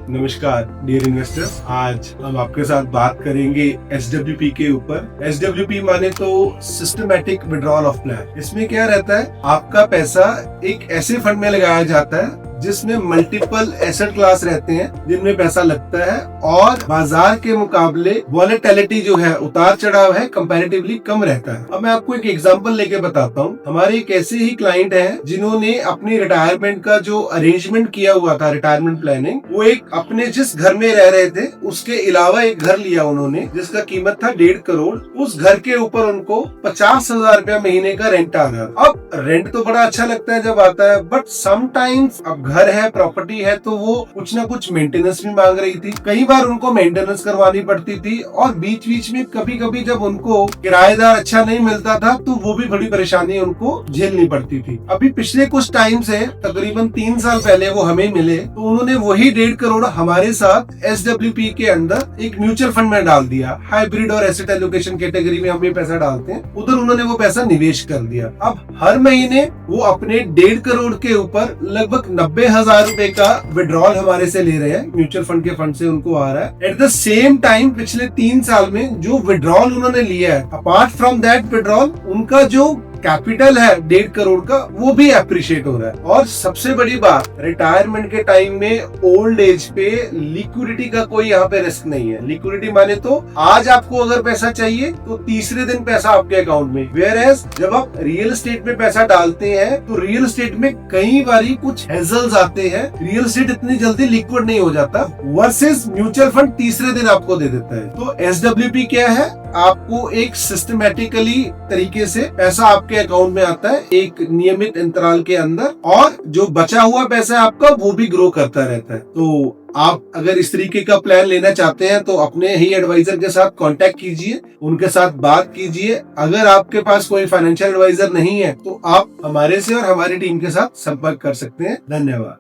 नमस्कार dear investors. आज हम आपके साथ बात करेंगे SWP के ऊपर। SWP माने तो सिस्टमैटिक विड्रॉल ऑफ प्लान। इसमें क्या रहता है, आपका पैसा एक ऐसे फंड में लगाया जाता है जिसमें मल्टीपल एसेट क्लास रहते हैं जिनमें पैसा लगता है और बाजार के मुकाबले वॉलेटिलिटी जो है, उतार चढ़ाव है, कंपैरेटिवली कम रहता है। अब मैं आपको एक एग्जांपल लेके बताता हूँ। हमारे एक ऐसे ही क्लाइंट हैं जिन्होंने अपनी रिटायरमेंट का जो अरेंजमेंट किया हुआ था, रिटायरमेंट प्लानिंग, वो एक अपने जिस घर में रह रहे थे उसके अलावा एक घर लिया उन्होंने जिसका कीमत था 1.5 करोड़। उस घर के ऊपर उनको 50,000 रुपया महीने का रेंट आ गया। अब रेंट तो बड़ा अच्छा लगता है जब आता है, बट समटाइम्स अब घर है, प्रॉपर्टी है, तो वो कुछ ना कुछ मेंटेनेंस भी मांग रही थी। कई बार उनको मेंटेनेंस करवानी पड़ती थी और बीच बीच में कभी कभी जब उनको किराएदार अच्छा नहीं मिलता था तो वो भी बड़ी परेशानी उनको झेलनी पड़ती थी। अभी पिछले कुछ टाइम से, तकरीबन 3 साल पहले वो हमें मिले तो उन्होंने वही 1.5 करोड़ हमारे साथ SWP के अंदर एक म्यूचुअल फंड में डाल दिया। हाइब्रिड और एसेट एलोकेशन कैटेगरी में हम ये पैसा डालते हैं, उधर उन्होंने वो पैसा निवेश कर दिया। अब हर महीने वो अपने 1.5 करोड़ के ऊपर लगभग 90,000 रुपए का विड्रॉल हमारे से ले रहे हैं। म्यूचुअल फंड के फंड से उनको आ रहा है। एट द सेम टाइम पिछले 3 साल में जो विड्रॉल उन्होंने लिया है, अपार्ट फ्रॉम दैट विड्रॉल, उनका जो कैपिटल है 1.5 करोड़ का, वो भी अप्रिशिएट हो रहा है। और सबसे बड़ी बात, रिटायरमेंट के टाइम में ओल्ड एज पे लिक्विडिटी का कोई यहाँ पे रिस्क नहीं है। लिक्विडिटी माने तो आज आपको अगर पैसा चाहिए तो तीसरे दिन पैसा आपके अकाउंट में। वेयर एज जब आप रियल एस्टेट में पैसा डालते हैं तो रियल एस्टेट में कई बारी कुछ हेजल्स आते हैं, रियल एस्टेट इतनी जल्दी लिक्विड नहीं हो जाता, वर्सेस म्यूचुअल फंड तीसरे दिन आपको दे देता है। तो SWP क्या है, आपको एक सिस्टमैटिकली तरीके से पैसा आपके अकाउंट में आता है एक नियमित अंतराल के अंदर, और जो बचा हुआ पैसा है आपका वो भी ग्रो करता रहता है। तो आप अगर इस तरीके का प्लान लेना चाहते हैं तो अपने ही एडवाइजर के साथ कांटेक्ट कीजिए, उनके साथ बात कीजिए। अगर आपके पास कोई फाइनेंशियल एडवाइजर नहीं है तो आप हमारे से और हमारी टीम के साथ संपर्क कर सकते हैं। धन्यवाद।